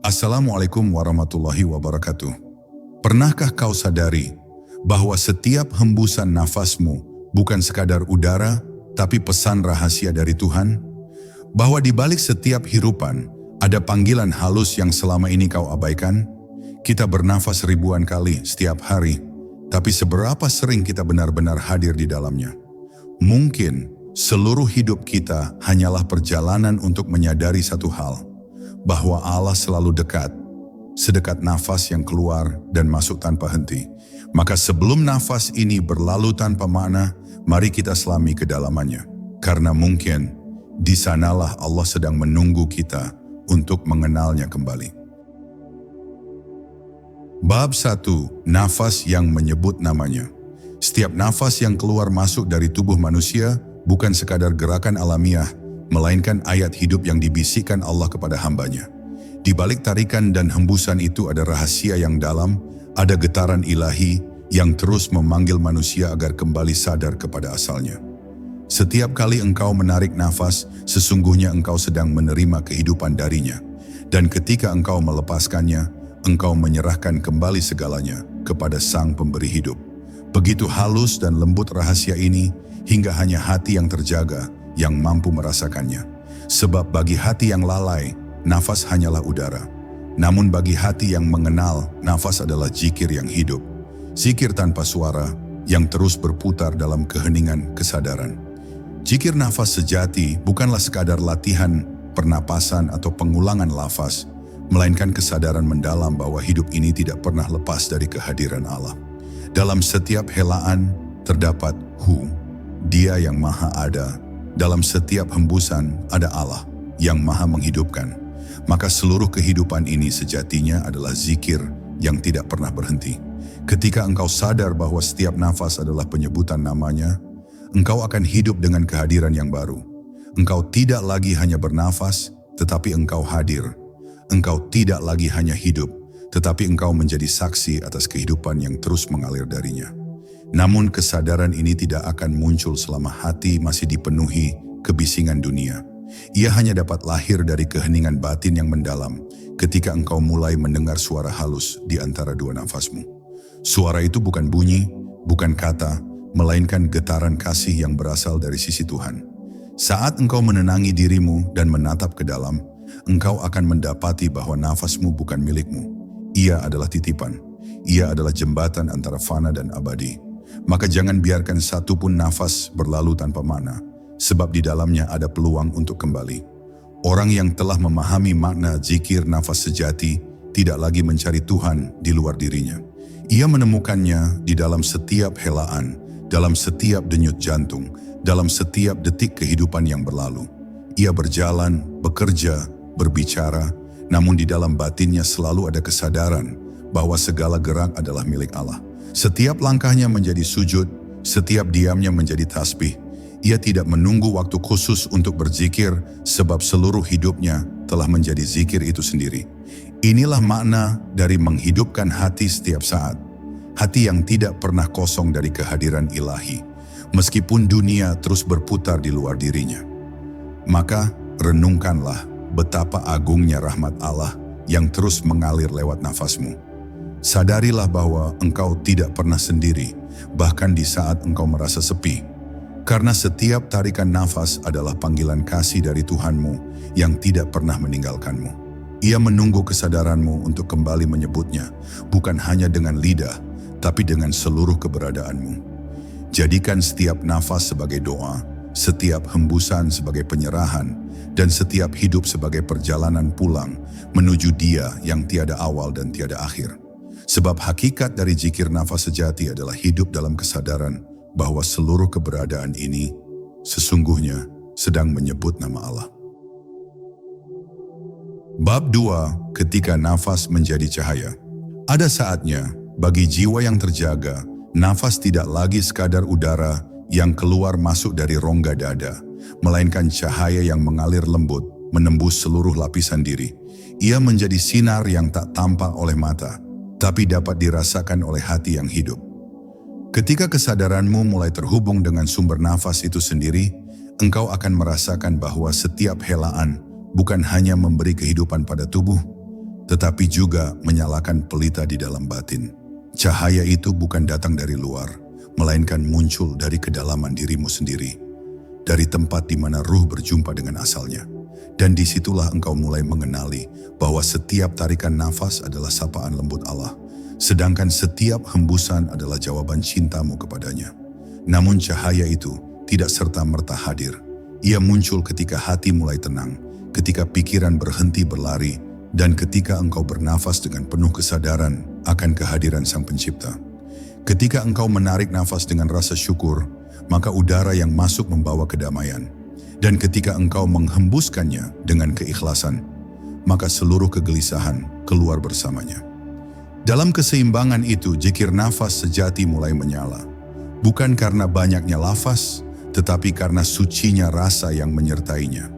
Assalamualaikum warahmatullahi wabarakatuh. Pernahkah kau sadari bahwa setiap hembusan nafasmu bukan sekadar udara, tapi pesan rahasia dari Tuhan? Bahwa di balik setiap hirupan ada panggilan halus yang selama ini kau abaikan? Kita bernafas ribuan kali setiap hari, tapi seberapa sering kita benar-benar hadir di dalamnya? Mungkin seluruh hidup kita hanyalah perjalanan untuk menyadari satu hal, bahwa Allah selalu dekat, sedekat nafas yang keluar dan masuk tanpa henti. Maka sebelum nafas ini berlalu tanpa makna, mari kita selami kedalamannya. Karena mungkin di sanalah Allah sedang menunggu kita untuk mengenalnya kembali. Bab 1. Nafas yang menyebut namanya. Setiap nafas yang keluar masuk dari tubuh manusia bukan sekadar gerakan alamiah, melainkan ayat hidup yang dibisikkan Allah kepada hambanya. Di balik tarikan dan hembusan itu ada rahasia yang dalam, ada getaran ilahi yang terus memanggil manusia agar kembali sadar kepada asalnya. Setiap kali engkau menarik nafas, sesungguhnya engkau sedang menerima kehidupan darinya. Dan ketika engkau melepaskannya, engkau menyerahkan kembali segalanya kepada Sang Pemberi hidup. Begitu halus dan lembut rahasia ini, hingga hanya hati yang terjaga yang mampu merasakannya. Sebab bagi hati yang lalai, nafas hanyalah udara. Namun bagi hati yang mengenal, nafas adalah zikir yang hidup. Zikir tanpa suara yang terus berputar dalam keheningan kesadaran. Zikir nafas sejati bukanlah sekadar latihan pernapasan atau pengulangan lafaz, melainkan kesadaran mendalam bahwa hidup ini tidak pernah lepas dari kehadiran Allah. Dalam setiap helaan terdapat Hu, Dia yang Maha Ada. Dalam setiap hembusan ada Allah yang Maha menghidupkan. Maka seluruh kehidupan ini sejatinya adalah zikir yang tidak pernah berhenti. Ketika engkau sadar bahwa setiap nafas adalah penyebutan namanya, engkau akan hidup dengan kehadiran yang baru. Engkau tidak lagi hanya bernafas, tetapi engkau hadir. Engkau tidak lagi hanya hidup, tetapi engkau menjadi saksi atas kehidupan yang terus mengalir darinya. Namun kesadaran ini tidak akan muncul selama hati masih dipenuhi kebisingan dunia. Ia hanya dapat lahir dari keheningan batin yang mendalam ketika engkau mulai mendengar suara halus di antara dua nafasmu. Suara itu bukan bunyi, bukan kata, melainkan getaran kasih yang berasal dari sisi Tuhan. Saat engkau menenangi dirimu dan menatap ke dalam, engkau akan mendapati bahwa nafasmu bukan milikmu. Ia adalah titipan. Ia adalah jembatan antara fana dan abadi. Maka jangan biarkan satu pun nafas berlalu tanpa makna, sebab di dalamnya ada peluang untuk kembali. Orang yang telah memahami makna zikir nafas sejati tidak lagi mencari Tuhan di luar dirinya. Ia menemukannya di dalam setiap helaan, dalam setiap denyut jantung, dalam setiap detik kehidupan yang berlalu. Ia berjalan, bekerja, berbicara, namun di dalam batinnya selalu ada kesadaran bahwa segala gerak adalah milik Allah. Setiap langkahnya menjadi sujud, setiap diamnya menjadi tasbih. Ia tidak menunggu waktu khusus untuk berzikir, sebab seluruh hidupnya telah menjadi zikir itu sendiri. Inilah makna dari menghidupkan hati setiap saat. Hati yang tidak pernah kosong dari kehadiran ilahi, meskipun dunia terus berputar di luar dirinya. Maka renungkanlah betapa agungnya rahmat Allah yang terus mengalir lewat nafasmu. Sadarilah bahwa engkau tidak pernah sendiri, bahkan di saat engkau merasa sepi. Karena setiap tarikan nafas adalah panggilan kasih dari Tuhanmu yang tidak pernah meninggalkanmu. Ia menunggu kesadaranmu untuk kembali menyebutnya, bukan hanya dengan lidah, tapi dengan seluruh keberadaanmu. Jadikan setiap nafas sebagai doa, setiap hembusan sebagai penyerahan, dan setiap hidup sebagai perjalanan pulang menuju Dia yang tiada awal dan tiada akhir. Sebab hakikat dari zikir nafas sejati adalah hidup dalam kesadaran bahwa seluruh keberadaan ini sesungguhnya sedang menyebut nama Allah. Bab 2. Ketika nafas menjadi cahaya. Ada saatnya bagi jiwa yang terjaga, nafas tidak lagi sekadar udara yang keluar masuk dari rongga dada, melainkan cahaya yang mengalir lembut, menembus seluruh lapisan diri. Ia menjadi sinar yang tak tampak oleh mata, tapi dapat dirasakan oleh hati yang hidup. Ketika kesadaranmu mulai terhubung dengan sumber nafas itu sendiri, engkau akan merasakan bahwa setiap helaan bukan hanya memberi kehidupan pada tubuh, tetapi juga menyalakan pelita di dalam batin. Cahaya itu bukan datang dari luar, melainkan muncul dari kedalaman dirimu sendiri, dari tempat di mana ruh berjumpa dengan asalnya. Dan disitulah engkau mulai mengenali bahwa setiap tarikan nafas adalah sapaan lembut Allah, sedangkan setiap hembusan adalah jawaban cintamu kepadanya. Namun cahaya itu tidak serta-merta hadir. Ia muncul ketika hati mulai tenang, ketika pikiran berhenti berlari, dan ketika engkau bernafas dengan penuh kesadaran akan kehadiran Sang Pencipta. Ketika engkau menarik nafas dengan rasa syukur, maka udara yang masuk membawa kedamaian. Dan ketika engkau menghembuskannya dengan keikhlasan, maka seluruh kegelisahan keluar bersamanya. Dalam keseimbangan itu, zikir nafas sejati mulai menyala. Bukan karena banyaknya lafaz, tetapi karena sucinya rasa yang menyertainya.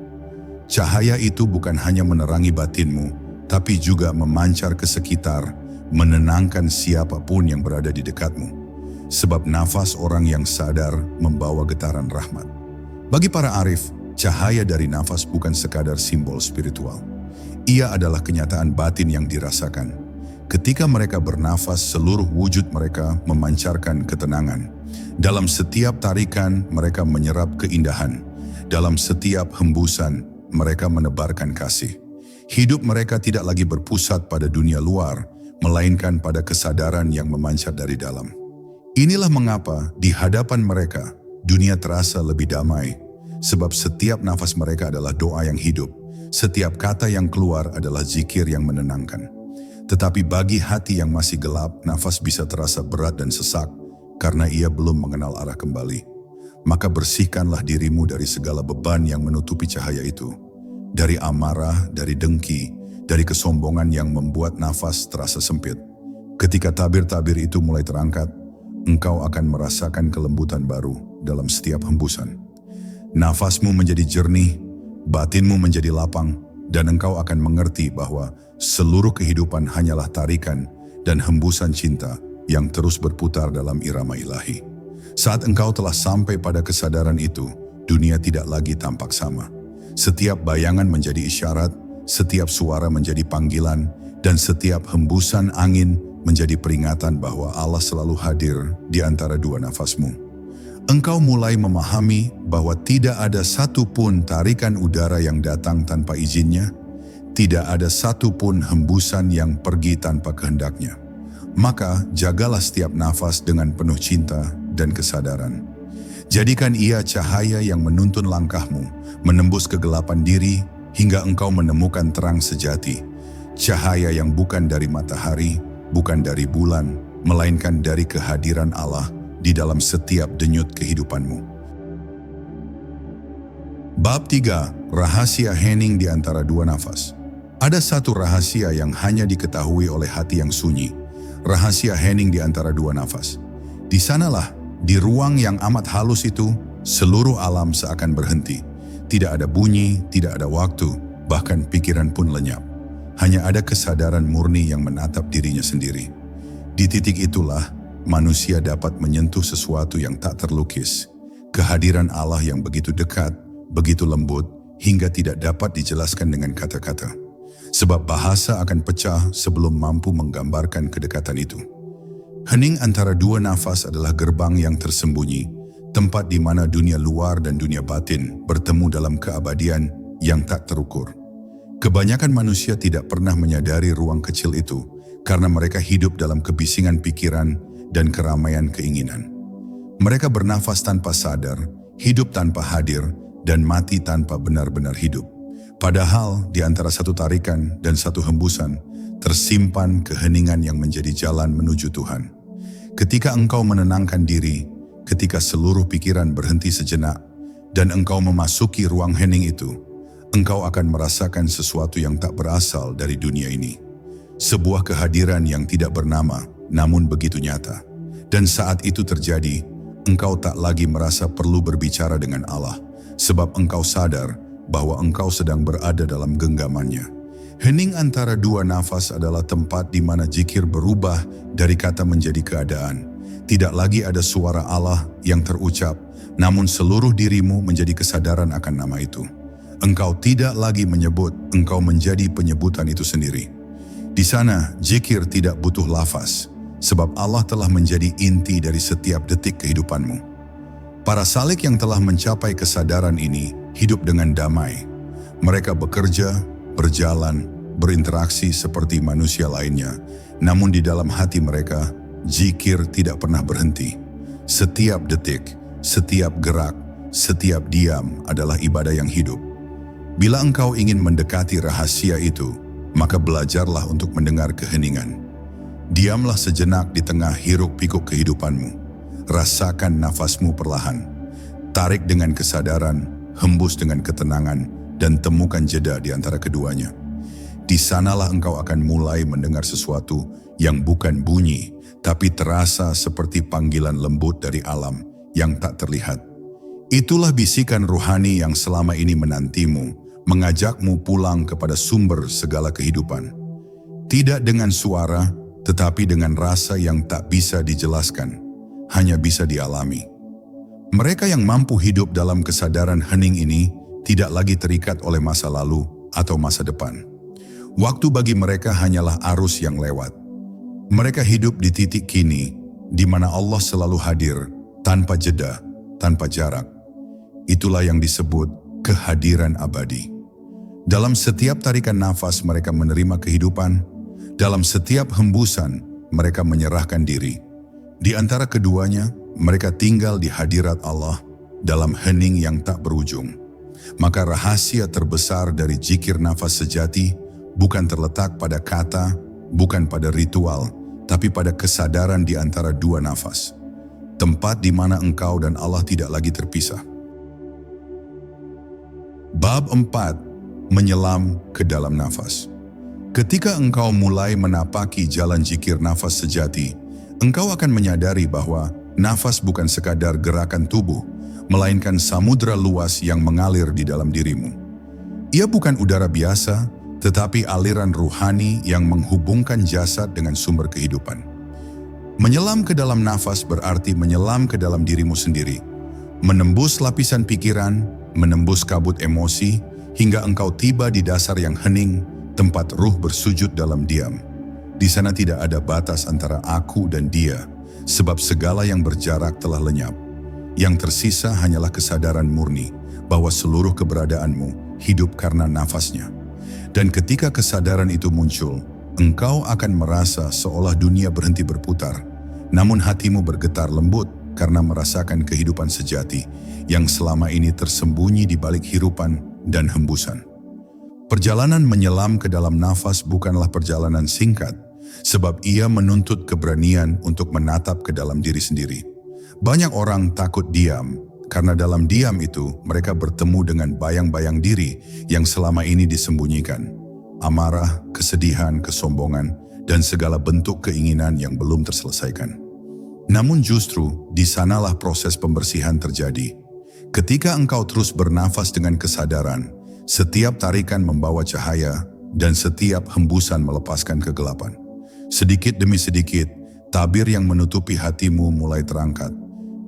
Cahaya itu bukan hanya menerangi batinmu, tapi juga memancar ke sekitar, menenangkan siapapun yang berada di dekatmu. Sebab nafas orang yang sadar membawa getaran rahmat. Bagi para arif, cahaya dari nafas bukan sekadar simbol spiritual. Ia adalah kenyataan batin yang dirasakan. Ketika mereka bernafas, seluruh wujud mereka memancarkan ketenangan. Dalam setiap tarikan, mereka menyerap keindahan. Dalam setiap hembusan, mereka menebarkan kasih. Hidup mereka tidak lagi berpusat pada dunia luar, melainkan pada kesadaran yang memancar dari dalam. Inilah mengapa di hadapan mereka, dunia terasa lebih damai, sebab setiap nafas mereka adalah doa yang hidup, setiap kata yang keluar adalah zikir yang menenangkan. Tetapi bagi hati yang masih gelap, nafas bisa terasa berat dan sesak, karena ia belum mengenal arah kembali. Maka bersihkanlah dirimu dari segala beban yang menutupi cahaya itu. Dari amarah, dari dengki, dari kesombongan yang membuat nafas terasa sempit. Ketika tabir-tabir itu mulai terangkat, engkau akan merasakan kelembutan baru dalam setiap hembusan. Nafasmu menjadi jernih, batinmu menjadi lapang, dan engkau akan mengerti bahwa seluruh kehidupan hanyalah tarikan dan hembusan cinta yang terus berputar dalam irama ilahi. Saat engkau telah sampai pada kesadaran itu, dunia tidak lagi tampak sama. Setiap bayangan menjadi isyarat, setiap suara menjadi panggilan, dan setiap hembusan angin menjadi peringatan bahwa Allah selalu hadir di antara dua nafasmu. Engkau mulai memahami bahwa tidak ada satupun tarikan udara yang datang tanpa izinnya, tidak ada satupun hembusan yang pergi tanpa kehendaknya. Maka jagalah setiap nafas dengan penuh cinta dan kesadaran. Jadikan ia cahaya yang menuntun langkahmu, menembus kegelapan diri hingga engkau menemukan terang sejati. Cahaya yang bukan dari matahari, bukan dari bulan, melainkan dari kehadiran Allah di dalam setiap denyut kehidupanmu. Bab 3. Rahasia hening di antara dua nafas. Ada satu rahasia yang hanya diketahui oleh hati yang sunyi. Rahasia hening di antara dua nafas. Di sanalah, di ruang yang amat halus itu, seluruh alam seakan berhenti. Tidak ada bunyi, tidak ada waktu, bahkan pikiran pun lenyap. Hanya ada kesadaran murni yang menatap dirinya sendiri. Di titik itulah, manusia dapat menyentuh sesuatu yang tak terlukis. Kehadiran Allah yang begitu dekat, begitu lembut, hingga tidak dapat dijelaskan dengan kata-kata. Sebab bahasa akan pecah sebelum mampu menggambarkan kedekatan itu. Hening antara dua nafas adalah gerbang yang tersembunyi, tempat di mana dunia luar dan dunia batin bertemu dalam keabadian yang tak terukur. Kebanyakan manusia tidak pernah menyadari ruang kecil itu karena mereka hidup dalam kebisingan pikiran dan keramaian keinginan. Mereka bernafas tanpa sadar, hidup tanpa hadir, dan mati tanpa benar-benar hidup. Padahal di antara satu tarikan dan satu hembusan tersimpan keheningan yang menjadi jalan menuju Tuhan. Ketika engkau menenangkan diri, ketika seluruh pikiran berhenti sejenak, dan engkau memasuki ruang hening itu, engkau akan merasakan sesuatu yang tak berasal dari dunia ini. Sebuah kehadiran yang tidak bernama, namun begitu nyata. Dan saat itu terjadi, engkau tak lagi merasa perlu berbicara dengan Allah, sebab engkau sadar bahwa engkau sedang berada dalam genggamannya. Hening antara dua nafas adalah tempat di mana zikir berubah dari kata menjadi keadaan. Tidak lagi ada suara Allah yang terucap, namun seluruh dirimu menjadi kesadaran akan nama itu. Engkau tidak lagi menyebut, engkau menjadi penyebutan itu sendiri. Di sana, zikir tidak butuh lafaz, sebab Allah telah menjadi inti dari setiap detik kehidupanmu. Para salik yang telah mencapai kesadaran ini hidup dengan damai. Mereka bekerja, berjalan, berinteraksi seperti manusia lainnya, namun di dalam hati mereka, zikir tidak pernah berhenti. Setiap detik, setiap gerak, setiap diam adalah ibadah yang hidup. Bila engkau ingin mendekati rahasia itu, maka belajarlah untuk mendengar keheningan. Diamlah sejenak di tengah hiruk-pikuk kehidupanmu. Rasakan nafasmu perlahan. Tarik dengan kesadaran, hembus dengan ketenangan, dan temukan jeda di antara keduanya. Di sanalah engkau akan mulai mendengar sesuatu yang bukan bunyi, tapi terasa seperti panggilan lembut dari alam yang tak terlihat. Itulah bisikan ruhani yang selama ini menantimu, mengajakmu pulang kepada sumber segala kehidupan. Tidak dengan suara, tetapi dengan rasa yang tak bisa dijelaskan, hanya bisa dialami. Mereka yang mampu hidup dalam kesadaran hening ini tidak lagi terikat oleh masa lalu atau masa depan. Waktu bagi mereka hanyalah arus yang lewat. Mereka hidup di titik kini, di mana Allah selalu hadir, tanpa jeda, tanpa jarak. Itulah yang disebut kehadiran abadi. Dalam setiap tarikan nafas mereka menerima kehidupan, dalam setiap hembusan mereka menyerahkan diri. Di antara keduanya, mereka tinggal di hadirat Allah dalam hening yang tak berujung. Maka rahasia terbesar dari zikir nafas sejati bukan terletak pada kata, bukan pada ritual, tapi pada kesadaran di antara dua nafas. Tempat di mana engkau dan Allah tidak lagi terpisah. Bab 4. Menyelam ke dalam nafas. Ketika engkau mulai menapaki jalan zikir nafas sejati, engkau akan menyadari bahwa nafas bukan sekadar gerakan tubuh, melainkan samudra luas yang mengalir di dalam dirimu. Ia bukan udara biasa, tetapi aliran ruhani yang menghubungkan jasad dengan sumber kehidupan. Menyelam ke dalam nafas berarti menyelam ke dalam dirimu sendiri, menembus lapisan pikiran, menembus kabut emosi, hingga engkau tiba di dasar yang hening, tempat ruh bersujud dalam diam. Di sana tidak ada batas antara aku dan dia, sebab segala yang berjarak telah lenyap. Yang tersisa hanyalah kesadaran murni bahwa seluruh keberadaanmu hidup karena nafasnya. Dan ketika kesadaran itu muncul, engkau akan merasa seolah dunia berhenti berputar, namun hatimu bergetar lembut karena merasakan kehidupan sejati yang selama ini tersembunyi di balik hirupan dan hembusan. Perjalanan menyelam ke dalam nafas bukanlah perjalanan singkat, sebab ia menuntut keberanian untuk menatap ke dalam diri sendiri. Banyak orang takut diam, karena dalam diam itu mereka bertemu dengan bayang-bayang diri yang selama ini disembunyikan. Amarah, kesedihan, kesombongan, dan segala bentuk keinginan yang belum terselesaikan. Namun justru di sanalah proses pembersihan terjadi. Ketika engkau terus bernafas dengan kesadaran, setiap tarikan membawa cahaya dan setiap hembusan melepaskan kegelapan. Sedikit demi sedikit, tabir yang menutupi hatimu mulai terangkat,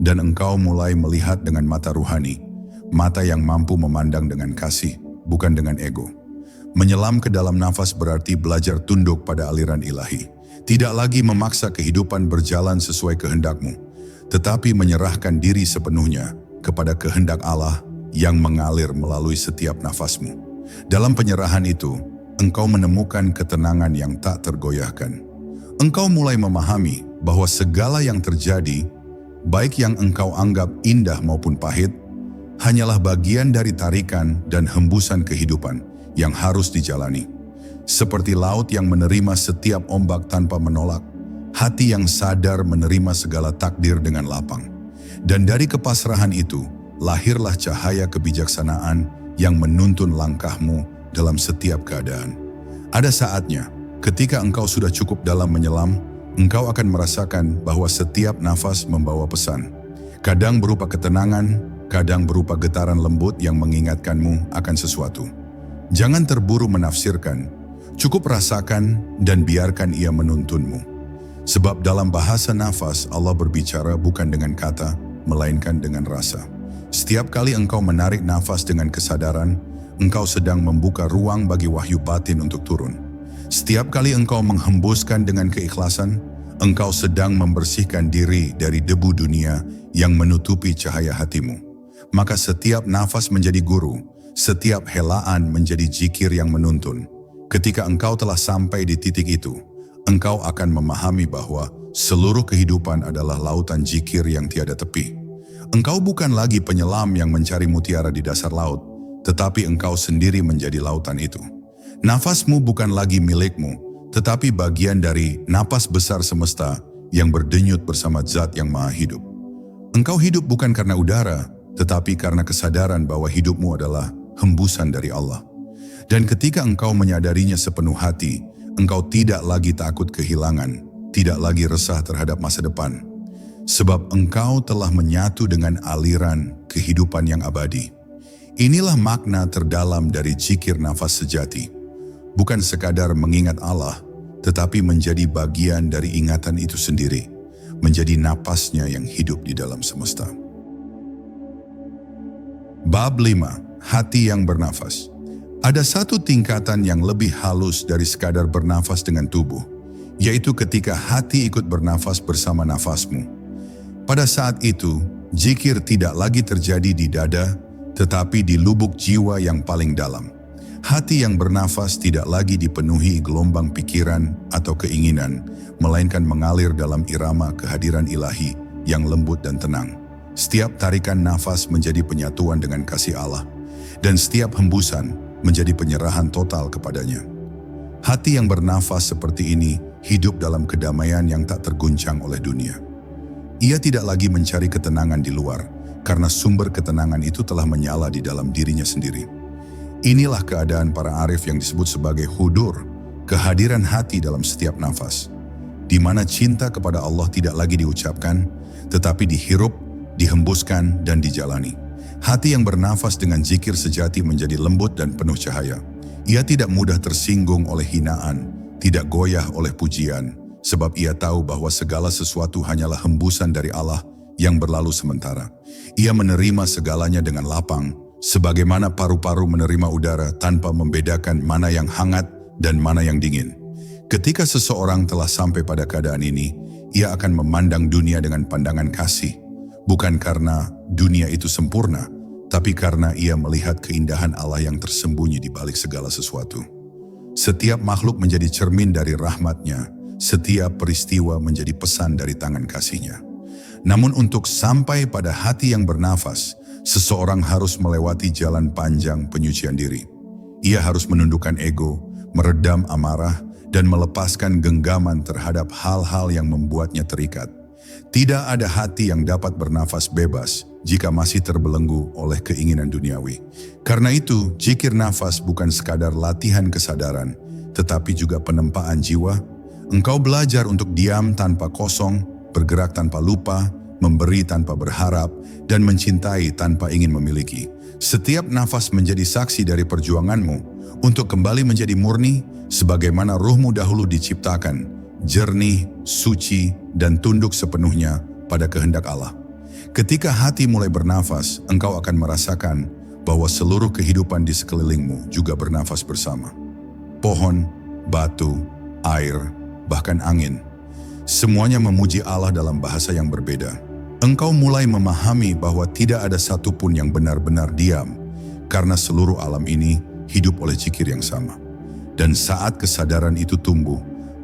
dan engkau mulai melihat dengan mata ruhani, mata yang mampu memandang dengan kasih, bukan dengan ego. Menyelam ke dalam nafas berarti belajar tunduk pada aliran ilahi. Tidak lagi memaksa kehidupan berjalan sesuai kehendakmu, tetapi menyerahkan diri sepenuhnya kepada kehendak Allah yang mengalir melalui setiap nafasmu. Dalam penyerahan itu, engkau menemukan ketenangan yang tak tergoyahkan. Engkau mulai memahami bahwa segala yang terjadi, baik yang engkau anggap indah maupun pahit, hanyalah bagian dari tarikan dan hembusan kehidupan yang harus dijalani. Seperti laut yang menerima setiap ombak tanpa menolak, hati yang sadar menerima segala takdir dengan lapang. Dan dari kepasrahan itu, lahirlah cahaya kebijaksanaan yang menuntun langkahmu dalam setiap keadaan. Ada saatnya, ketika engkau sudah cukup dalam menyelam, engkau akan merasakan bahwa setiap nafas membawa pesan. Kadang berupa ketenangan, kadang berupa getaran lembut yang mengingatkanmu akan sesuatu. Jangan terburu menafsirkan, cukup rasakan dan biarkan ia menuntunmu. Sebab dalam bahasa nafas Allah berbicara bukan dengan kata, melainkan dengan rasa. Setiap kali engkau menarik nafas dengan kesadaran, engkau sedang membuka ruang bagi wahyu batin untuk turun. Setiap kali engkau menghembuskan dengan keikhlasan, engkau sedang membersihkan diri dari debu dunia yang menutupi cahaya hatimu. Maka setiap nafas menjadi guru, setiap helaan menjadi zikir yang menuntun. Ketika engkau telah sampai di titik itu, engkau akan memahami bahwa seluruh kehidupan adalah lautan zikir yang tiada tepi. Engkau bukan lagi penyelam yang mencari mutiara di dasar laut, tetapi engkau sendiri menjadi lautan itu. Nafasmu bukan lagi milikmu, tetapi bagian dari napas besar semesta yang berdenyut bersama Zat yang Maha Hidup. Engkau hidup bukan karena udara, tetapi karena kesadaran bahwa hidupmu adalah hembusan dari Allah. Dan ketika engkau menyadarinya sepenuh hati, engkau tidak lagi takut kehilangan, tidak lagi resah terhadap masa depan. Sebab engkau telah menyatu dengan aliran kehidupan yang abadi. Inilah makna terdalam dari zikir nafas sejati. Bukan sekadar mengingat Allah, tetapi menjadi bagian dari ingatan itu sendiri, menjadi napasnya yang hidup di dalam semesta. Bab 5. Hati yang bernafas. Ada satu tingkatan yang lebih halus dari sekadar bernafas dengan tubuh, yaitu ketika hati ikut bernafas bersama nafasmu. Pada saat itu, zikir tidak lagi terjadi di dada, tetapi di lubuk jiwa yang paling dalam. Hati yang bernafas tidak lagi dipenuhi gelombang pikiran atau keinginan, melainkan mengalir dalam irama kehadiran ilahi yang lembut dan tenang. Setiap tarikan nafas menjadi penyatuan dengan kasih Allah, dan setiap hembusan menjadi penyerahan total kepadanya. Hati yang bernafas seperti ini hidup dalam kedamaian yang tak terguncang oleh dunia. Ia tidak lagi mencari ketenangan di luar, karena sumber ketenangan itu telah menyala di dalam dirinya sendiri. Inilah keadaan para arif yang disebut sebagai hudur, kehadiran hati dalam setiap nafas, di mana cinta kepada Allah tidak lagi diucapkan, tetapi dihirup, dihembuskan, dan dijalani. Hati yang bernafas dengan zikir sejati menjadi lembut dan penuh cahaya. Ia tidak mudah tersinggung oleh hinaan, tidak goyah oleh pujian, sebab ia tahu bahwa segala sesuatu hanyalah hembusan dari Allah yang berlalu sementara. Ia menerima segalanya dengan lapang, sebagaimana paru-paru menerima udara tanpa membedakan mana yang hangat dan mana yang dingin. Ketika seseorang telah sampai pada keadaan ini, ia akan memandang dunia dengan pandangan kasih, bukan karena dunia itu sempurna, tapi karena ia melihat keindahan Allah yang tersembunyi di balik segala sesuatu. Setiap makhluk menjadi cermin dari rahmat-Nya, setiap peristiwa menjadi pesan dari tangan kasih-Nya. Namun untuk sampai pada hati yang bernafas, seseorang harus melewati jalan panjang penyucian diri. Ia harus menundukkan ego, meredam amarah, dan melepaskan genggaman terhadap hal-hal yang membuatnya terikat. Tidak ada hati yang dapat bernafas bebas jika masih terbelenggu oleh keinginan duniawi. Karena itu, zikir nafas bukan sekadar latihan kesadaran, tetapi juga penempaan jiwa. Engkau belajar untuk diam tanpa kosong, bergerak tanpa lupa, memberi tanpa berharap, dan mencintai tanpa ingin memiliki. Setiap nafas menjadi saksi dari perjuanganmu untuk kembali menjadi murni, sebagaimana ruhmu dahulu diciptakan, jernih, suci, dan tunduk sepenuhnya pada kehendak Allah. Ketika hati mulai bernafas, engkau akan merasakan bahwa seluruh kehidupan di sekelilingmu juga bernafas bersama. Pohon, batu, air, bahkan angin, semuanya memuji Allah dalam bahasa yang berbeda. Engkau mulai memahami bahwa tidak ada satupun yang benar-benar diam, karena seluruh alam ini hidup oleh zikir yang sama. Dan saat kesadaran itu tumbuh,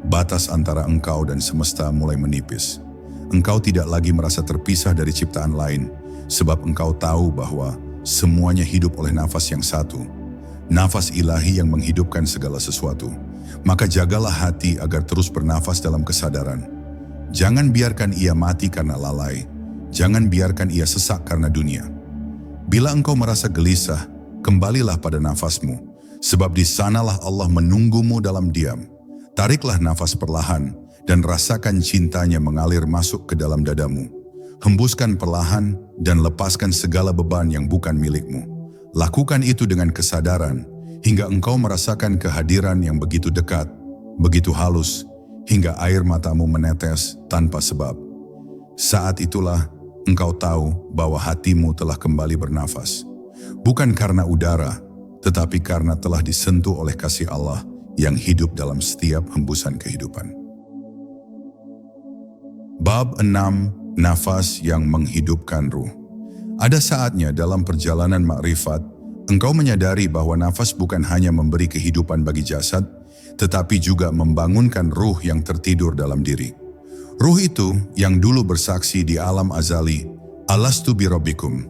batas antara engkau dan semesta mulai menipis. Engkau tidak lagi merasa terpisah dari ciptaan lain, sebab engkau tahu bahwa semuanya hidup oleh nafas yang satu, nafas ilahi yang menghidupkan segala sesuatu. Maka jagalah hati agar terus bernafas dalam kesadaran. Jangan biarkan ia mati karena lalai, jangan biarkan ia sesak karena dunia. Bila engkau merasa gelisah, kembalilah pada nafasmu, sebab di sanalah Allah menunggumu dalam diam. Tariklah nafas perlahan, dan rasakan cintanya mengalir masuk ke dalam dadamu. Hembuskan perlahan, dan lepaskan segala beban yang bukan milikmu. Lakukan itu dengan kesadaran, hingga engkau merasakan kehadiran yang begitu dekat, begitu halus, hingga air matamu menetes tanpa sebab. Saat itulah engkau tahu bahwa hatimu telah kembali bernafas. Bukan karena udara, tetapi karena telah disentuh oleh kasih Allah yang hidup dalam setiap hembusan kehidupan. Bab 6. Nafas yang menghidupkan ruh. Ada saatnya dalam perjalanan makrifat, engkau menyadari bahwa nafas bukan hanya memberi kehidupan bagi jasad, tetapi juga membangunkan ruh yang tertidur dalam diri. Ruh itu yang dulu bersaksi di alam azali, "Alastu bi rabbikum,"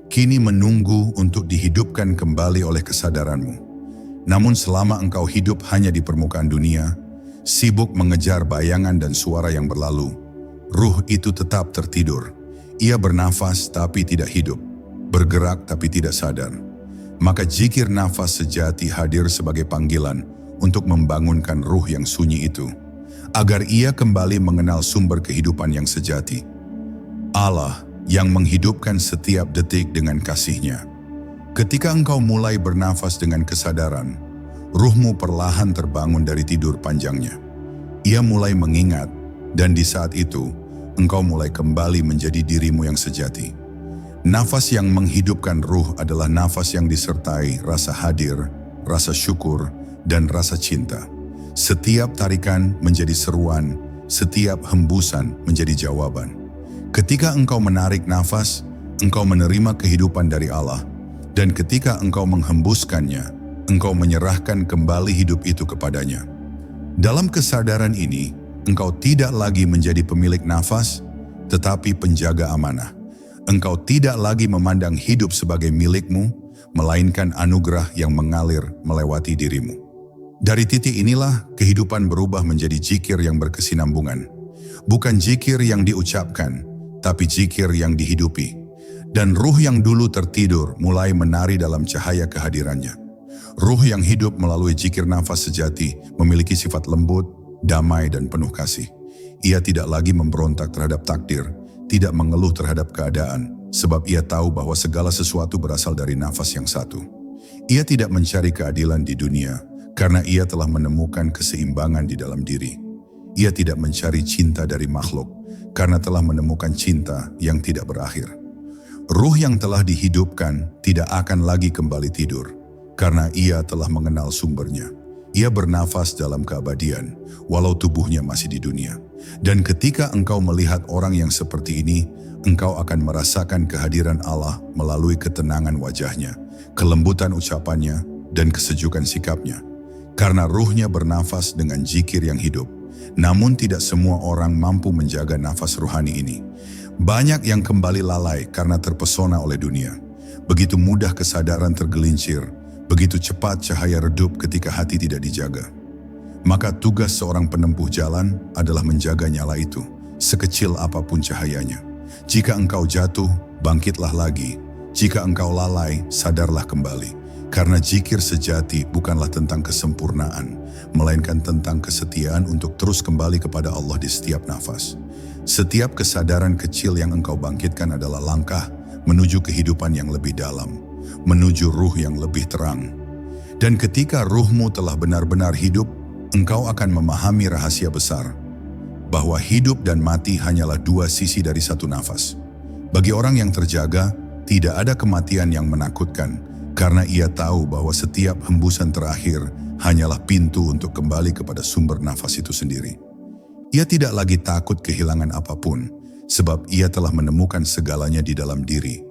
kini menunggu untuk dihidupkan kembali oleh kesadaranmu. Namun selama engkau hidup hanya di permukaan dunia, sibuk mengejar bayangan dan suara yang berlalu, ruh itu tetap tertidur. Ia bernafas tapi tidak hidup, bergerak tapi tidak sadar. Maka zikir nafas sejati hadir sebagai panggilan untuk membangunkan ruh yang sunyi itu, agar ia kembali mengenal sumber kehidupan yang sejati. Allah yang menghidupkan setiap detik dengan kasih-Nya. Ketika engkau mulai bernafas dengan kesadaran, ruhmu perlahan terbangun dari tidur panjangnya. Ia mulai mengingat, dan di saat itu, engkau mulai kembali menjadi dirimu yang sejati. Nafas yang menghidupkan ruh adalah nafas yang disertai rasa hadir, rasa syukur, dan rasa cinta. Setiap tarikan menjadi seruan, setiap hembusan menjadi jawaban. Ketika engkau menarik nafas, engkau menerima kehidupan dari Allah, dan ketika engkau menghembuskannya, engkau menyerahkan kembali hidup itu kepadanya. Dalam kesadaran ini, engkau tidak lagi menjadi pemilik nafas, tetapi penjaga amanah. Engkau tidak lagi memandang hidup sebagai milikmu, melainkan anugerah yang mengalir melewati dirimu. Dari titik inilah kehidupan berubah menjadi zikir yang berkesinambungan. Bukan zikir yang diucapkan, tapi zikir yang dihidupi. Dan ruh yang dulu tertidur mulai menari dalam cahaya kehadirannya. Ruh yang hidup melalui zikir nafas sejati memiliki sifat lembut, damai dan penuh kasih. Ia tidak lagi memberontak terhadap takdir, tidak mengeluh terhadap keadaan, sebab ia tahu bahwa segala sesuatu berasal dari nafas yang satu. Ia tidak mencari keadilan di dunia, karena ia telah menemukan keseimbangan di dalam diri. Ia tidak mencari cinta dari makhluk, karena telah menemukan cinta yang tidak berakhir. Ruh yang telah dihidupkan tidak akan lagi kembali tidur, karena ia telah mengenal sumbernya. Ia bernafas dalam keabadian, walau tubuhnya masih di dunia. Dan ketika engkau melihat orang yang seperti ini, engkau akan merasakan kehadiran Allah melalui ketenangan wajahnya, kelembutan ucapannya, dan kesejukan sikapnya. Karena ruhnya bernafas dengan zikir yang hidup. Namun tidak semua orang mampu menjaga nafas ruhani ini. Banyak yang kembali lalai karena terpesona oleh dunia. Begitu mudah kesadaran tergelincir, begitu cepat cahaya redup ketika hati tidak dijaga. Maka tugas seorang penempuh jalan adalah menjaga nyala itu, sekecil apapun cahayanya. Jika engkau jatuh, bangkitlah lagi. Jika engkau lalai, sadarlah kembali. Karena zikir sejati bukanlah tentang kesempurnaan, melainkan tentang kesetiaan untuk terus kembali kepada Allah di setiap nafas. Setiap kesadaran kecil yang engkau bangkitkan adalah langkah menuju kehidupan yang lebih dalam, menuju ruh yang lebih terang. Dan ketika ruhmu telah benar-benar hidup, engkau akan memahami rahasia besar, bahwa hidup dan mati hanyalah dua sisi dari satu nafas. Bagi orang yang terjaga, tidak ada kematian yang menakutkan, karena ia tahu bahwa setiap hembusan terakhir hanyalah pintu untuk kembali kepada sumber nafas itu sendiri. Ia tidak lagi takut kehilangan apapun, sebab ia telah menemukan segalanya di dalam diri.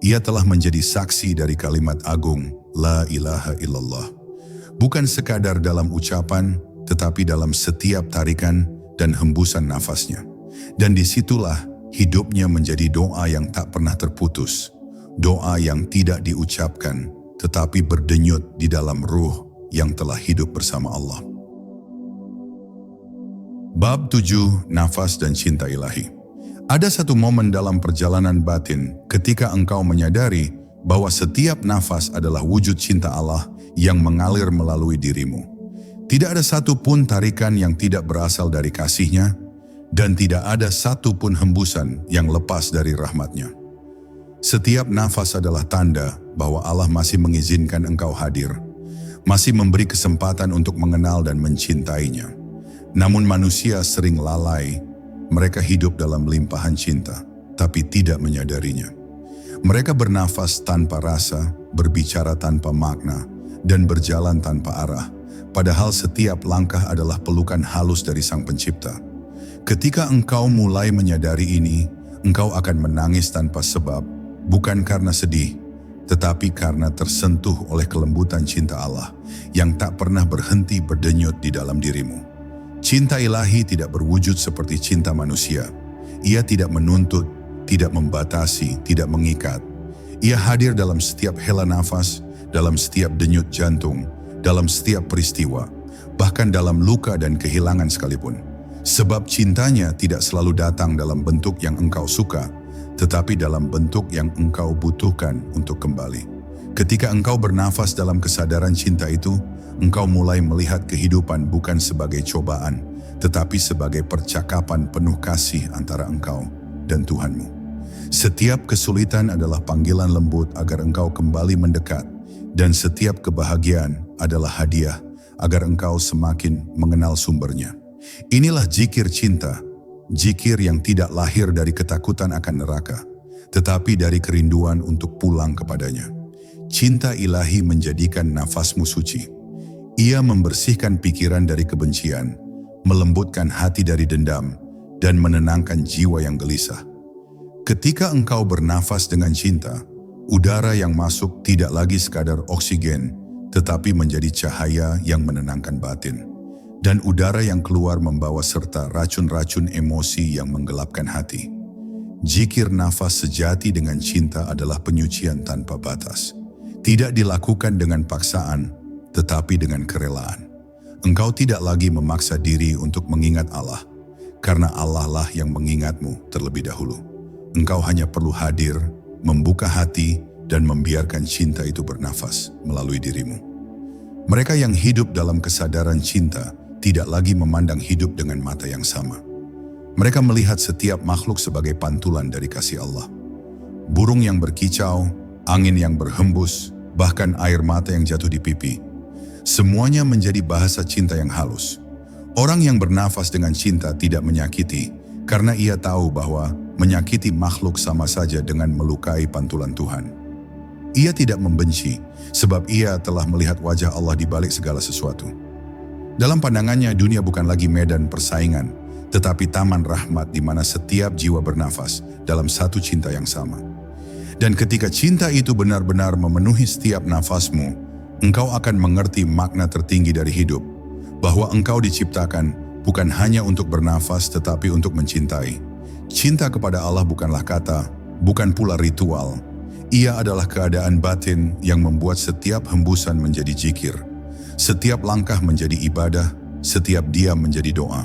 Ia telah menjadi saksi dari kalimat agung, La ilaha illallah. Bukan sekadar dalam ucapan, tetapi dalam setiap tarikan dan hembusan nafasnya. Dan disitulah hidupnya menjadi doa yang tak pernah terputus. Doa yang tidak diucapkan, tetapi berdenyut di dalam ruh yang telah hidup bersama Allah. Bab 7. Nafas dan Cinta Ilahi. Ada satu momen dalam perjalanan batin ketika engkau menyadari bahwa setiap nafas adalah wujud cinta Allah yang mengalir melalui dirimu. Tidak ada satu pun tarikan yang tidak berasal dari kasih-Nya, dan tidak ada satu pun hembusan yang lepas dari rahmat-Nya. Setiap nafas adalah tanda bahwa Allah masih mengizinkan engkau hadir, masih memberi kesempatan untuk mengenal dan mencintainya. Namun manusia sering lalai, mereka hidup dalam limpahan cinta, tapi tidak menyadarinya. Mereka bernafas tanpa rasa, berbicara tanpa makna, dan berjalan tanpa arah. padahal setiap langkah adalah pelukan halus dari Sang Pencipta. Ketika engkau mulai menyadari ini, engkau akan menangis tanpa sebab, bukan karena sedih, tetapi karena tersentuh oleh kelembutan cinta Allah yang tak pernah berhenti berdenyut di dalam dirimu. Cinta ilahi tidak berwujud seperti cinta manusia. Ia tidak menuntut, tidak membatasi, tidak mengikat. Ia hadir dalam setiap hela nafas, dalam setiap denyut jantung, dalam setiap peristiwa, bahkan dalam luka dan kehilangan sekalipun. Sebab cintanya tidak selalu datang dalam bentuk yang engkau suka, tetapi dalam bentuk yang engkau butuhkan untuk kembali. Ketika engkau bernafas dalam kesadaran cinta itu, engkau mulai melihat kehidupan bukan sebagai cobaan, tetapi sebagai percakapan penuh kasih antara engkau dan Tuhanmu. Setiap kesulitan adalah panggilan lembut agar engkau kembali mendekat, dan setiap kebahagiaan adalah hadiah agar engkau semakin mengenal sumbernya. Inilah zikir cinta, zikir yang tidak lahir dari ketakutan akan neraka, tetapi dari kerinduan untuk pulang kepadanya. Cinta ilahi menjadikan nafasmu suci. Ia membersihkan pikiran dari kebencian, melembutkan hati dari dendam, dan menenangkan jiwa yang gelisah. Ketika engkau bernafas dengan cinta, udara yang masuk tidak lagi sekadar oksigen, tetapi menjadi cahaya yang menenangkan batin. Dan udara yang keluar membawa serta racun-racun emosi yang menggelapkan hati. Zikir nafas sejati dengan cinta adalah penyucian tanpa batas. Tidak dilakukan dengan paksaan, tetapi dengan kerelaan. Engkau tidak lagi memaksa diri untuk mengingat Allah, karena Allah lah yang mengingatmu terlebih dahulu. Engkau hanya perlu hadir, membuka hati, dan membiarkan cinta itu bernafas melalui dirimu. Mereka yang hidup dalam kesadaran cinta tidak lagi memandang hidup dengan mata yang sama. Mereka melihat setiap makhluk sebagai pantulan dari kasih Allah. Burung yang berkicau, angin yang berhembus, bahkan air mata yang jatuh di pipi. Semuanya menjadi bahasa cinta yang halus. Orang yang bernafas dengan cinta tidak menyakiti, karena ia tahu bahwa menyakiti makhluk sama saja dengan melukai pantulan Tuhan. Ia tidak membenci, sebab ia telah melihat wajah Allah di balik segala sesuatu. Dalam pandangannya, dunia bukan lagi medan persaingan, tetapi taman rahmat di mana setiap jiwa bernafas dalam satu cinta yang sama. Dan ketika cinta itu benar-benar memenuhi setiap nafasmu, engkau akan mengerti makna tertinggi dari hidup, bahwa engkau diciptakan bukan hanya untuk bernafas tetapi untuk mencintai. Cinta kepada Allah bukanlah kata, bukan pula ritual. Ia adalah keadaan batin yang membuat setiap hembusan menjadi zikir. Setiap langkah menjadi ibadah, setiap diam menjadi doa.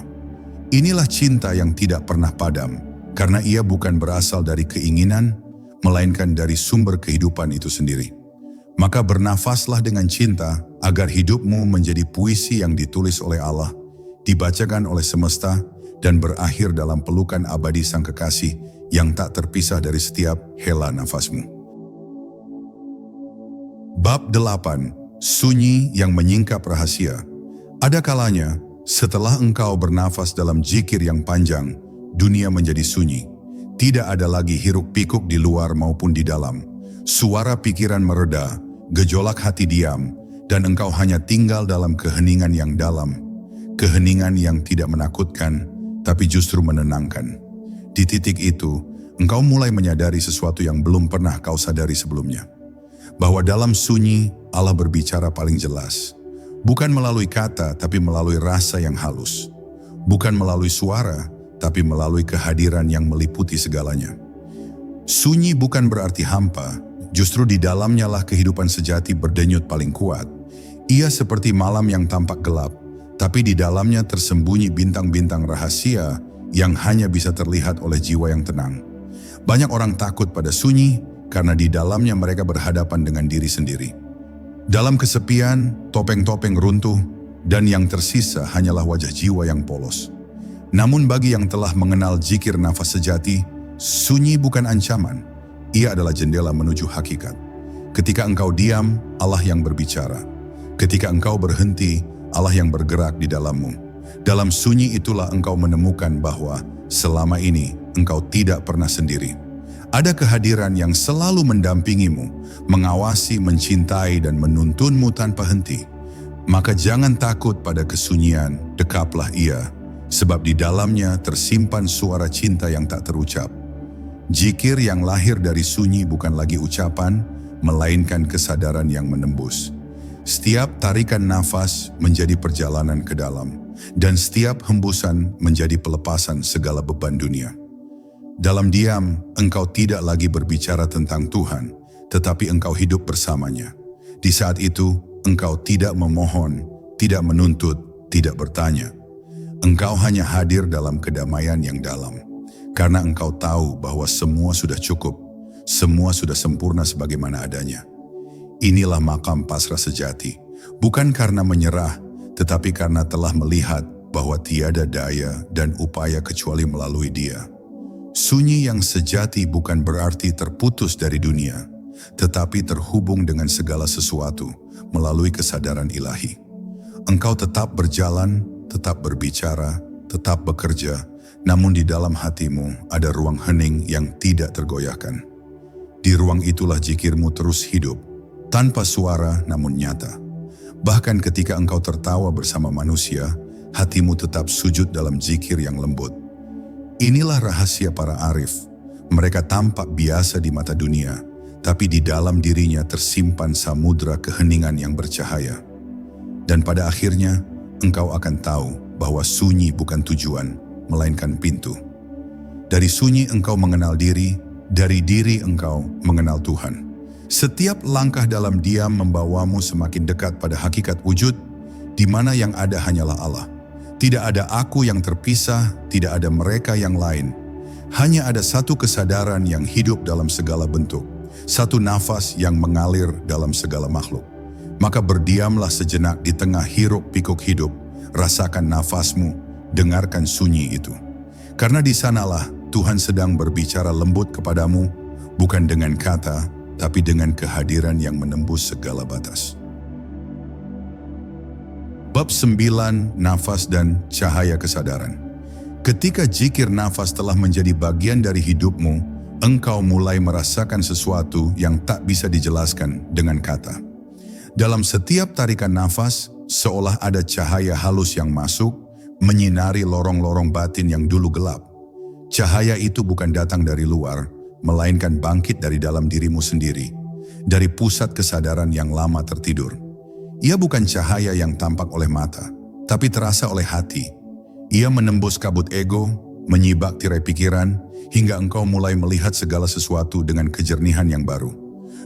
Inilah cinta yang tidak pernah padam, karena ia bukan berasal dari keinginan, melainkan dari sumber kehidupan itu sendiri. Maka bernafaslah dengan cinta, agar hidupmu menjadi puisi yang ditulis oleh Allah, dibacakan oleh semesta, dan berakhir dalam pelukan abadi Sang Kekasih yang tak terpisah dari setiap hela nafasmu. Bab 8. Sunyi yang menyingkap rahasia. Ada kalanya, setelah engkau bernafas dalam zikir yang panjang, dunia menjadi sunyi. Tidak ada lagi hiruk-pikuk di luar maupun di dalam. Suara pikiran mereda, gejolak hati diam, dan engkau hanya tinggal dalam keheningan yang dalam. Keheningan yang tidak menakutkan, tapi justru menenangkan. Di titik itu, engkau mulai menyadari sesuatu yang belum pernah kau sadari sebelumnya. Bahwa dalam sunyi, Allah berbicara paling jelas. Bukan melalui kata, tapi melalui rasa yang halus. Bukan melalui suara, tapi melalui kehadiran yang meliputi segalanya. Sunyi bukan berarti hampa, justru di dalamnya lah kehidupan sejati berdenyut paling kuat. Ia seperti malam yang tampak gelap, tapi di dalamnya tersembunyi bintang-bintang rahasia yang hanya bisa terlihat oleh jiwa yang tenang. Banyak orang takut pada sunyi karena di dalamnya mereka berhadapan dengan diri sendiri. Dalam kesepian, topeng-topeng runtuh, dan yang tersisa hanyalah wajah jiwa yang polos. Namun bagi yang telah mengenal zikir nafas sejati, sunyi bukan ancaman, ia adalah jendela menuju hakikat. Ketika engkau diam, Allah yang berbicara. Ketika engkau berhenti, Allah yang bergerak di dalammu. Dalam sunyi itulah engkau menemukan bahwa selama ini engkau tidak pernah sendiri. Ada kehadiran yang selalu mendampingimu, mengawasi, mencintai, dan menuntunmu tanpa henti. Maka jangan takut pada kesunyian, dekaplah ia, sebab di dalamnya tersimpan suara cinta yang tak terucap. Zikir yang lahir dari sunyi bukan lagi ucapan, melainkan kesadaran yang menembus. Setiap tarikan nafas menjadi perjalanan ke dalam, dan setiap hembusan menjadi pelepasan segala beban dunia. Dalam diam, engkau tidak lagi berbicara tentang Tuhan, tetapi engkau hidup bersamanya. Di saat itu, engkau tidak memohon, tidak menuntut, tidak bertanya. Engkau hanya hadir dalam kedamaian yang dalam, karena engkau tahu bahwa semua sudah cukup, semua sudah sempurna sebagaimana adanya. Inilah makam pasrah sejati, bukan karena menyerah, tetapi karena telah melihat bahwa tiada daya dan upaya kecuali melalui Dia. Sunyi yang sejati bukan berarti terputus dari dunia, tetapi terhubung dengan segala sesuatu melalui kesadaran ilahi. Engkau tetap berjalan, tetap berbicara, tetap bekerja, namun di dalam hatimu ada ruang hening yang tidak tergoyahkan. Di ruang itulah zikirmu terus hidup, tanpa suara namun nyata. Bahkan ketika engkau tertawa bersama manusia, hatimu tetap sujud dalam zikir yang lembut. Inilah rahasia para arif. Mereka tampak biasa di mata dunia, tapi di dalam dirinya tersimpan samudra keheningan yang bercahaya. Dan pada akhirnya, engkau akan tahu bahwa sunyi bukan tujuan, melainkan pintu. Dari sunyi engkau mengenal diri, dari diri engkau mengenal Tuhan. Setiap langkah dalam diam membawamu semakin dekat pada hakikat wujud, di mana yang ada hanyalah Allah. Tidak ada aku yang terpisah, tidak ada mereka yang lain. Hanya ada satu kesadaran yang hidup dalam segala bentuk, satu nafas yang mengalir dalam segala makhluk. Maka berdiamlah sejenak di tengah hiruk pikuk hidup, rasakan nafasmu, dengarkan sunyi itu. Karena di sanalah Tuhan sedang berbicara lembut kepadamu, bukan dengan kata, tapi dengan kehadiran yang menembus segala batas. Bab 9, Nafas dan Cahaya Kesadaran. Ketika zikir nafas telah menjadi bagian dari hidupmu, engkau mulai merasakan sesuatu yang tak bisa dijelaskan dengan kata. Dalam setiap tarikan nafas, seolah ada cahaya halus yang masuk, menyinari lorong-lorong batin yang dulu gelap. Cahaya itu bukan datang dari luar, melainkan bangkit dari dalam dirimu sendiri, dari pusat kesadaran yang lama tertidur. Ia bukan cahaya yang tampak oleh mata, tapi terasa oleh hati. Ia menembus kabut ego, menyibak tirai pikiran, hingga engkau mulai melihat segala sesuatu dengan kejernihan yang baru.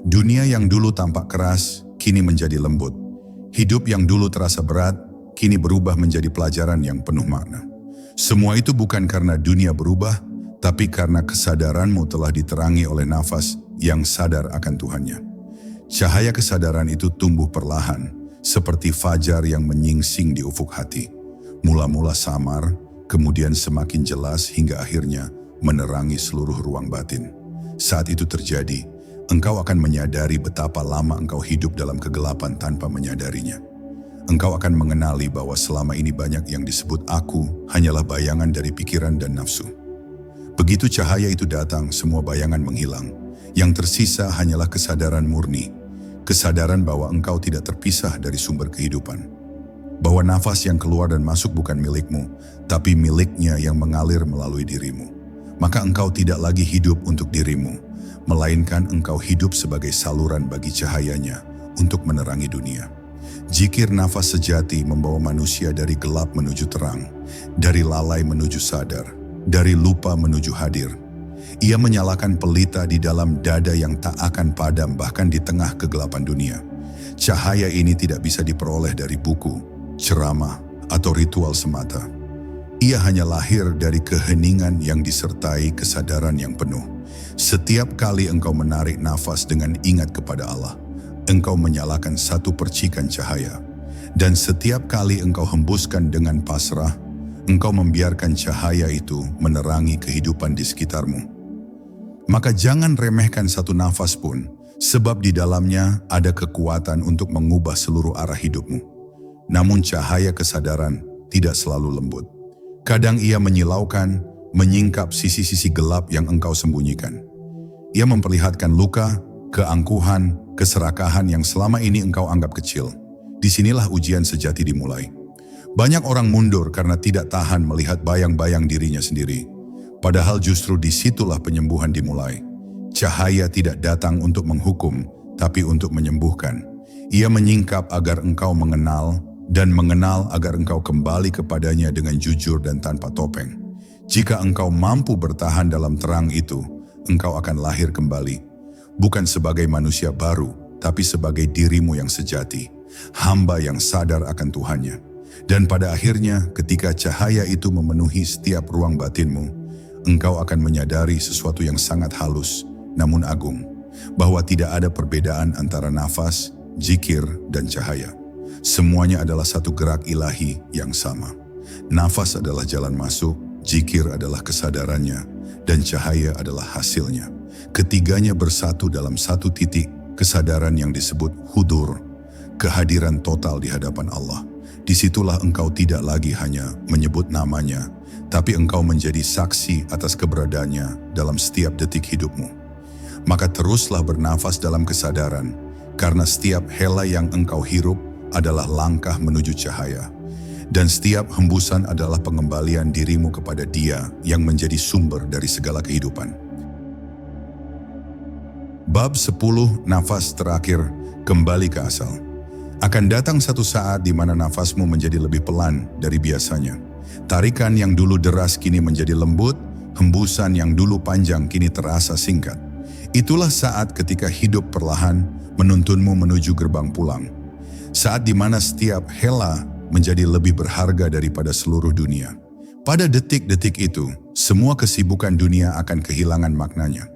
Dunia yang dulu tampak keras, kini menjadi lembut. Hidup yang dulu terasa berat, kini berubah menjadi pelajaran yang penuh makna. Semua itu bukan karena dunia berubah, tapi karena kesadaranmu telah diterangi oleh nafas yang sadar akan Tuhannya. Cahaya kesadaran itu tumbuh perlahan, seperti fajar yang menyingsing di ufuk hati. Mula-mula samar, kemudian semakin jelas hingga akhirnya menerangi seluruh ruang batin. Saat itu terjadi, engkau akan menyadari betapa lama engkau hidup dalam kegelapan tanpa menyadarinya. Engkau akan mengenali bahwa selama ini banyak yang disebut aku hanyalah bayangan dari pikiran dan nafsu. Begitu cahaya itu datang, semua bayangan menghilang. Yang tersisa hanyalah kesadaran murni. Kesadaran bahwa engkau tidak terpisah dari sumber kehidupan. Bahwa nafas yang keluar dan masuk bukan milikmu, tapi miliknya yang mengalir melalui dirimu. Maka engkau tidak lagi hidup untuk dirimu, melainkan engkau hidup sebagai saluran bagi cahayanya untuk menerangi dunia. Zikir nafas sejati membawa manusia dari gelap menuju terang, dari lalai menuju sadar, dari lupa menuju hadir. Ia menyalakan pelita di dalam dada yang tak akan padam bahkan di tengah kegelapan dunia. Cahaya ini tidak bisa diperoleh dari buku, ceramah, atau ritual semata. Ia hanya lahir dari keheningan yang disertai kesadaran yang penuh. Setiap kali engkau menarik nafas dengan ingat kepada Allah, engkau menyalakan satu percikan cahaya. Dan setiap kali engkau hembuskan dengan pasrah, engkau membiarkan cahaya itu menerangi kehidupan di sekitarmu. Maka jangan remehkan satu nafas pun, sebab di dalamnya ada kekuatan untuk mengubah seluruh arah hidupmu. Namun cahaya kesadaran tidak selalu lembut. Kadang ia menyilaukan, menyingkap sisi-sisi gelap yang engkau sembunyikan. Ia memperlihatkan luka, keangkuhan, keserakahan yang selama ini engkau anggap kecil. Disinilah ujian sejati dimulai. Banyak orang mundur karena tidak tahan melihat bayang-bayang dirinya sendiri. Padahal justru disitulah penyembuhan dimulai. Cahaya tidak datang untuk menghukum, tapi untuk menyembuhkan. Ia menyingkap agar engkau mengenal, dan mengenal agar engkau kembali kepadanya dengan jujur dan tanpa topeng. Jika engkau mampu bertahan dalam terang itu, engkau akan lahir kembali. Bukan sebagai manusia baru, tapi sebagai dirimu yang sejati. Hamba yang sadar akan Tuhannya. Dan pada akhirnya, ketika cahaya itu memenuhi setiap ruang batinmu, engkau akan menyadari sesuatu yang sangat halus, namun agung, bahwa tidak ada perbedaan antara nafas, zikir, dan cahaya. Semuanya adalah satu gerak ilahi yang sama. Nafas adalah jalan masuk, zikir adalah kesadarannya, dan cahaya adalah hasilnya. Ketiganya bersatu dalam satu titik, kesadaran yang disebut hudur, kehadiran total di hadapan Allah. Disitulah engkau tidak lagi hanya menyebut namanya, tapi engkau menjadi saksi atas keberadaannya dalam setiap detik hidupmu. Maka teruslah bernafas dalam kesadaran, karena setiap hela yang engkau hirup adalah langkah menuju cahaya. Dan setiap hembusan adalah pengembalian dirimu kepada Dia yang menjadi sumber dari segala kehidupan. Bab 10, nafas terakhir, kembali ke asal. Akan datang satu saat di mana nafasmu menjadi lebih pelan dari biasanya. Tarikan yang dulu deras kini menjadi lembut, hembusan yang dulu panjang kini terasa singkat. Itulah saat ketika hidup perlahan menuntunmu menuju gerbang pulang. Saat di mana setiap hela menjadi lebih berharga daripada seluruh dunia. Pada detik-detik itu, semua kesibukan dunia akan kehilangan maknanya.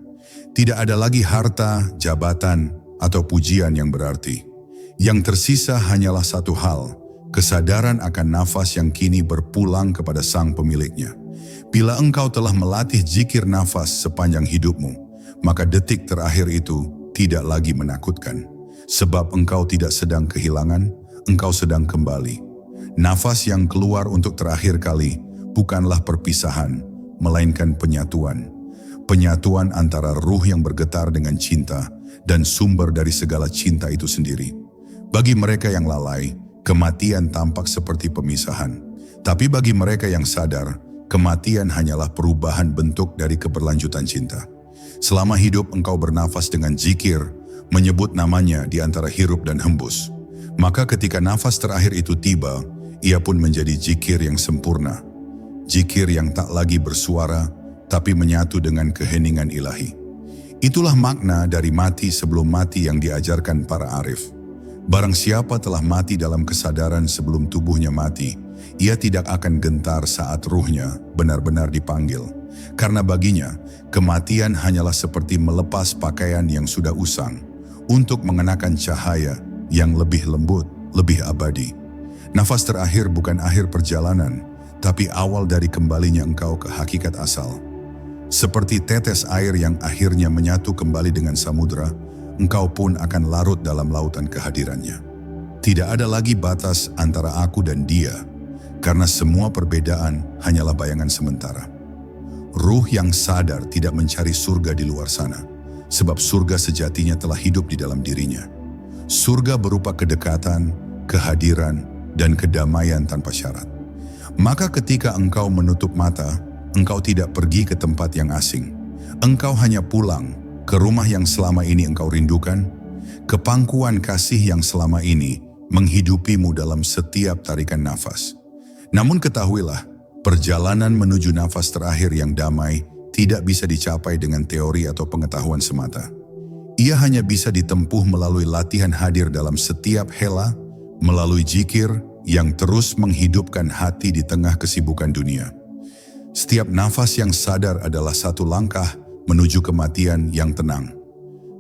Tidak ada lagi harta, jabatan, atau pujian yang berarti. Yang tersisa hanyalah satu hal, kesadaran akan nafas yang kini berpulang kepada sang pemiliknya. Bila engkau telah melatih zikir nafas sepanjang hidupmu, maka detik terakhir itu tidak lagi menakutkan. Sebab engkau tidak sedang kehilangan, engkau sedang kembali. Nafas yang keluar untuk terakhir kali bukanlah perpisahan, melainkan penyatuan. Penyatuan antara ruh yang bergetar dengan cinta dan sumber dari segala cinta itu sendiri. Bagi mereka yang lalai, kematian tampak seperti pemisahan. Tapi bagi mereka yang sadar, kematian hanyalah perubahan bentuk dari keberlanjutan cinta. Selama hidup engkau bernafas dengan zikir, menyebut namanya di antara hirup dan hembus. Maka ketika nafas terakhir itu tiba, ia pun menjadi zikir yang sempurna. Zikir yang tak lagi bersuara, tapi menyatu dengan keheningan ilahi. Itulah makna dari mati sebelum mati yang diajarkan para arif. Barang siapa telah mati dalam kesadaran sebelum tubuhnya mati, ia tidak akan gentar saat ruhnya benar-benar dipanggil. Karena baginya, kematian hanyalah seperti melepas pakaian yang sudah usang untuk mengenakan cahaya yang lebih lembut, lebih abadi. Nafas terakhir bukan akhir perjalanan, tapi awal dari kembalinya engkau ke hakikat asal. Seperti tetes air yang akhirnya menyatu kembali dengan samudra, engkau pun akan larut dalam lautan kehadirannya. Tidak ada lagi batas antara aku dan Dia, karena semua perbedaan hanyalah bayangan sementara. Ruh yang sadar tidak mencari surga di luar sana, sebab surga sejatinya telah hidup di dalam dirinya. Surga berupa kedekatan, kehadiran, dan kedamaian tanpa syarat. Maka ketika engkau menutup mata, engkau tidak pergi ke tempat yang asing. Engkau hanya pulang ke rumah yang selama ini engkau rindukan, ke pangkuan kasih yang selama ini menghidupimu dalam setiap tarikan nafas. Namun ketahuilah, perjalanan menuju nafas terakhir yang damai tidak bisa dicapai dengan teori atau pengetahuan semata. Ia hanya bisa ditempuh melalui latihan hadir dalam setiap hela, melalui zikir yang terus menghidupkan hati di tengah kesibukan dunia. Setiap nafas yang sadar adalah satu langkah menuju kematian yang tenang.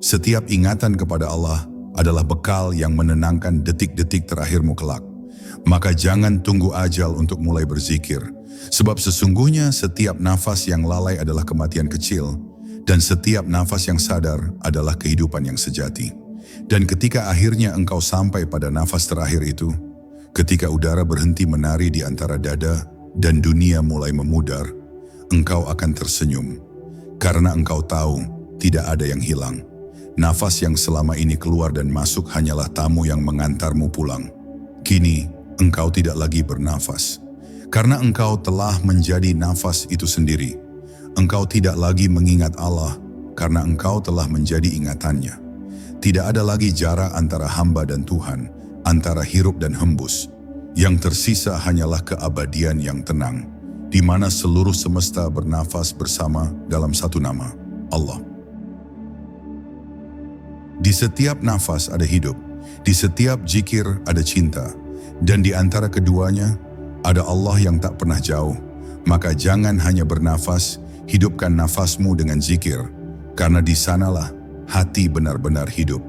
Setiap ingatan kepada Allah adalah bekal yang menenangkan detik-detik terakhirmu kelak. Maka jangan tunggu ajal untuk mulai berzikir. Sebab sesungguhnya setiap nafas yang lalai adalah kematian kecil, dan setiap nafas yang sadar adalah kehidupan yang sejati. Dan ketika akhirnya engkau sampai pada nafas terakhir itu, ketika udara berhenti menari di antara dada dan dunia mulai memudar, engkau akan tersenyum. Karena engkau tahu tidak ada yang hilang. Nafas yang selama ini keluar dan masuk hanyalah tamu yang mengantarmu pulang. Kini, engkau tidak lagi bernafas. Karena engkau telah menjadi nafas itu sendiri. Engkau tidak lagi mengingat Allah, karena engkau telah menjadi ingatannya. Tidak ada lagi jarak antara hamba dan Tuhan, antara hirup dan hembus. Yang tersisa hanyalah keabadian yang tenang, di mana seluruh semesta bernafas bersama dalam satu nama, Allah. Di setiap nafas ada hidup, di setiap zikir ada cinta, dan di antara keduanya ada Allah yang tak pernah jauh. Maka jangan hanya bernafas, hidupkan nafasmu dengan zikir, karena di sanalah hati benar-benar hidup.